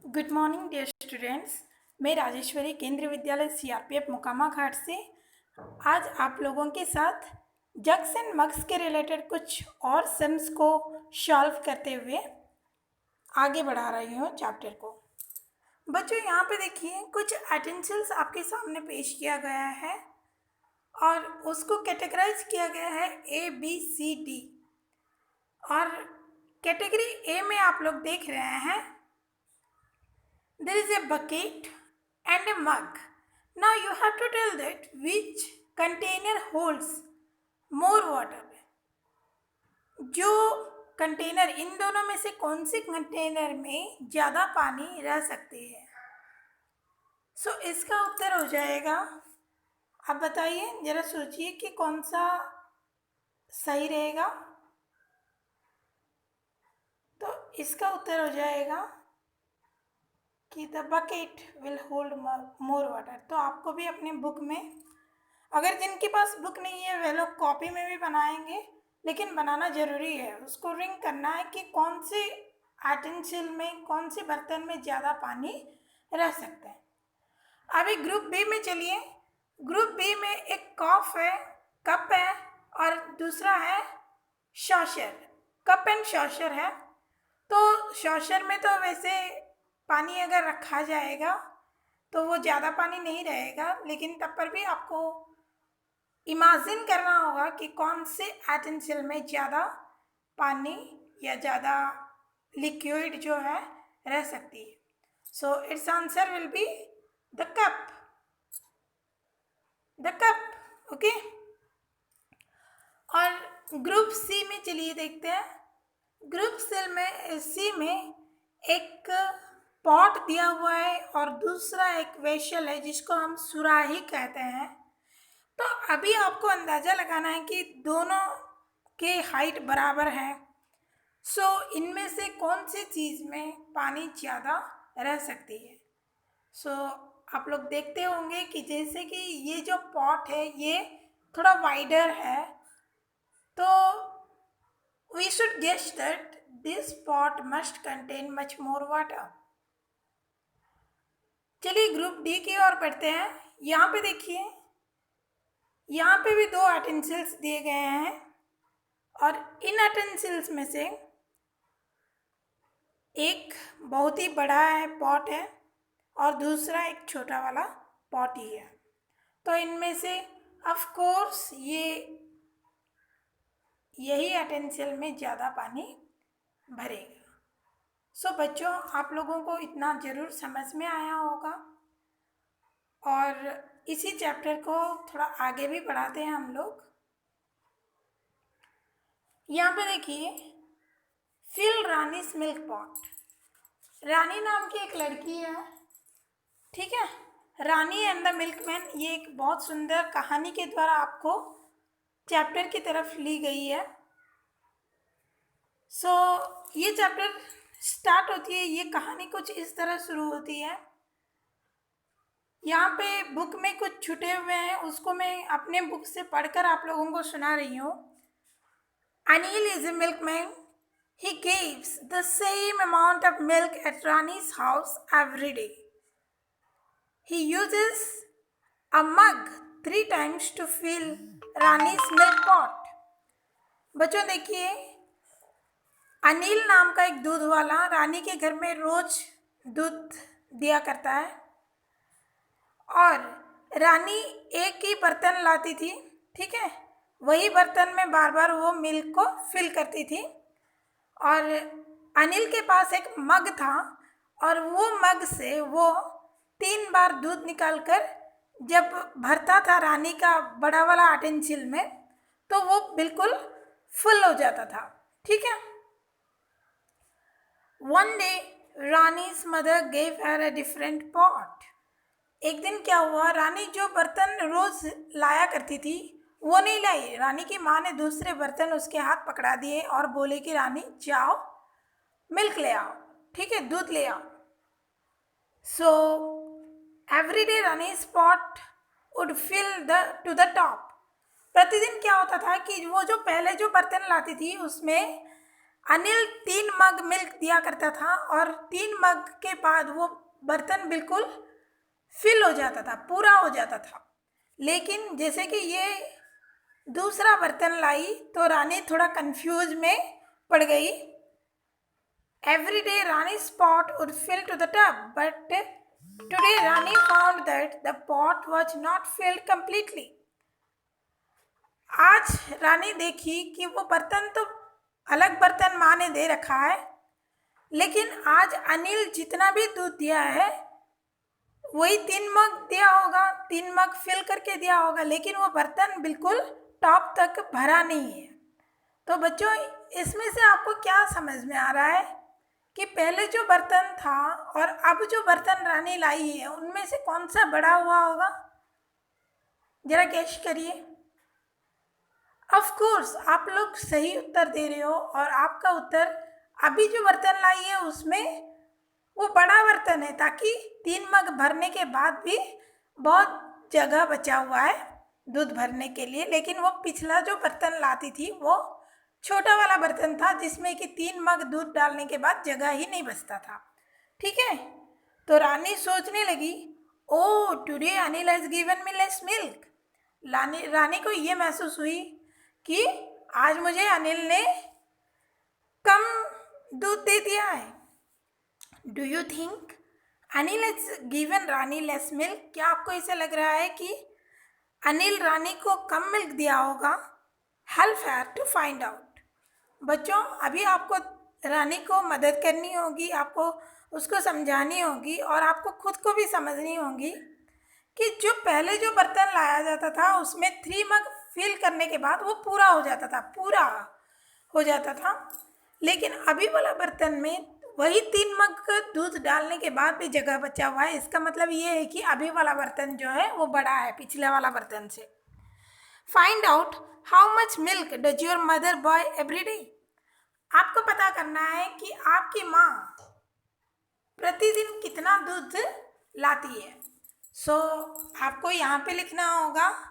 Good morning dear students. मैं राजेश्वरी केंद्रीय विद्यालय सीआरपीएफ मोकामा घाट से आज आप लोगों के साथ जग्स एंड मग्स के रिलेटेड कुछ और सम्स को सॉल्व करते हुए आगे बढ़ा रही हूँ चैप्टर को। बच्चों यहाँ पे देखिए कुछ एटेंशियल्स आपके सामने पेश किया गया है और उसको कैटेगराइज किया गया है ABCD। और कैटेगरी ए में आप लोग देख रहे हैं there is a bucket and a mug. Now you have to tell that which container holds more water. जो कंटेनर, इन दोनों में से कौन से कंटेनर में ज़्यादा पानी रह सकती है। सो इसका उत्तर हो जाएगा, आप बताइए, ज़रा सोचिए कि कौन सा सही रहेगा। तो इसका उत्तर हो जाएगा कि the bucket will hold more water. तो आपको भी अपने बुक में, अगर जिनके पास बुक नहीं है वे लोग कॉपी में भी बनाएंगे, लेकिन बनाना ज़रूरी है। उसको रिंग करना है कि कौन से एटेंशियल में, कौन से बर्तन में ज़्यादा पानी रह सकता है। अभी ग्रुप बी में चलिए। ग्रुप बी में एक कप है और दूसरा है शॉशर। कप एंड शॉशर है। तो शॉशर में तो वैसे पानी अगर रखा जाएगा तो वो ज़्यादा पानी नहीं रहेगा, लेकिन तब पर भी आपको इमेजिन करना होगा कि कौन से एटेंशियल में ज़्यादा पानी या ज़्यादा लिक्विड जो है रह सकती है। So it's answer will be the cup. Okay. और ग्रुप सी में चलिए देखते हैं। ग्रुप सी में एक पॉट दिया हुआ है और दूसरा एक वेसल है जिसको हम सुराही कहते हैं। तो अभी आपको अंदाज़ा लगाना है कि दोनों के हाइट बराबर है। सो इनमें से कौन सी चीज़ में पानी ज़्यादा रह सकती है। सो आप लोग देखते होंगे कि जैसे कि ये जो पॉट है ये थोड़ा वाइडर है, तो we should guess that this pot must contain much more water. चलिए ग्रुप डी की ओर बढ़ते हैं। यहाँ पे देखिए, यहाँ पे भी दो एटेंशिल्स दिए गए हैं और इन एटेंशिल्स में से एक बहुत ही बड़ा है पॉट है और दूसरा एक छोटा वाला पॉट ही है। तो इनमें से ऑफ कोर्स यही एटेंशियल में ज़्यादा पानी भरेगा। सो बच्चों, आप लोगों को इतना ज़रूर समझ में आया होगा और इसी चैप्टर को थोड़ा आगे भी बढ़ाते हैं हम लोग। यहाँ पे देखिए, फिल रानीस मिल्क पॉट। रानी नाम की एक लड़की है, ठीक है। रानी एंड द मिल्कमैन, ये एक बहुत सुंदर कहानी के द्वारा आपको चैप्टर की तरफ ली गई है। सो ये चैप्टर स्टार्ट होती है, ये कहानी कुछ इस तरह शुरू होती है। यहाँ पे बुक में कुछ छुटे हुए हैं, उसको मैं अपने बुक से पढ़कर आप लोगों को सुना रही हूँ। Anil is a milkman. He gives the same amount of milk at Rani's house every day. He uses a mug 3 times to fill Rani's milk pot. बच्चों देखिए, अनिल नाम का एक दूध वाला रानी के घर में रोज दूध दिया करता है और रानी एक ही बर्तन लाती थी, ठीक है। वही बर्तन में बार बार वो मिल्क को फिल करती थी और अनिल के पास एक मग था और वो मग से वो 3 बार दूध निकालकर जब भरता था रानी का बड़ा वाला एटेंशियल में, तो वो बिल्कुल फुल हो जाता था, ठीक है। One day, Rani's mother gave her a different pot. एक दिन क्या हुआ, रानी जो बर्तन रोज लाया करती थी वो नहीं लाई। रानी की माँ ने दूसरे बर्तन उसके हाथ पकड़ा दिए और बोले कि रानी जाओ मिल्क ले आओ, ठीक है, दूध ले आओ। So every day Rani's pot would fill to the top. प्रतिदिन क्या होता था कि वो जो पहले जो बर्तन लाती थी उसमें अनिल 3 मग मिल्क दिया करता था और 3 मग के बाद वो बर्तन बिल्कुल फिल हो जाता था, पूरा हो जाता था। लेकिन जैसे कि ये दूसरा बर्तन लाई तो रानी थोड़ा कंफ्यूज में पड़ गई। Every day Rani's pot would fill to the tub, but today Rani found that the pot was not filled completely. आज रानी देखी कि वो बर्तन तो अलग बर्तन माँ ने दे रखा है, लेकिन आज अनिल जितना भी दूध दिया है वही 3 मग दिया होगा, 3 मग फिल करके दिया होगा, लेकिन वो बर्तन बिल्कुल टॉप तक भरा नहीं है। तो बच्चों, इसमें से आपको क्या समझ में आ रहा है कि पहले जो बर्तन था और अब जो बर्तन रानी लाई है उनमें से कौन सा बड़ा हुआ होगा? जरा गैस करिए। ऑफ कोर्स आप लोग सही उत्तर दे रहे हो और आपका उत्तर अभी जो बर्तन लाई है उसमें वो बड़ा बर्तन है, ताकि 3 मग भरने के बाद भी बहुत जगह बचा हुआ है दूध भरने के लिए। लेकिन वो पिछला जो बर्तन लाती थी वो छोटा वाला बर्तन था जिसमें कि 3 मग दूध डालने के बाद जगह ही नहीं बचता था। ठीक है, तो रानी सोचने लगी, oh today Anil has given me less milk. Rani को ये महसूस हुई कि आज मुझे अनिल ने कम दूध दे दिया है। Do you think Anil has given Rani less milk? क्या आपको ऐसा लग रहा है कि अनिल रानी को कम मिल्क दिया होगा? Help her to find out. बच्चों, अभी आपको रानी को मदद करनी होगी, आपको उसको समझानी होगी और आपको खुद को भी समझनी होगी कि जो पहले जो बर्तन लाया जाता था उसमें 3 मग फिल करने के बाद वो पूरा हो जाता था, पूरा हो जाता था। लेकिन अभी वाला बर्तन में वही 3 मग दूध डालने के बाद भी जगह बचा हुआ है। इसका मतलब ये है कि अभी वाला बर्तन जो है वो बड़ा है पिछले वाला बर्तन से। Find out how much milk does your mother boy every day. आपको पता करना है कि आपकी माँ प्रतिदिन कितना दूध लाती है। सो आपको यहाँ पे लिखना होगा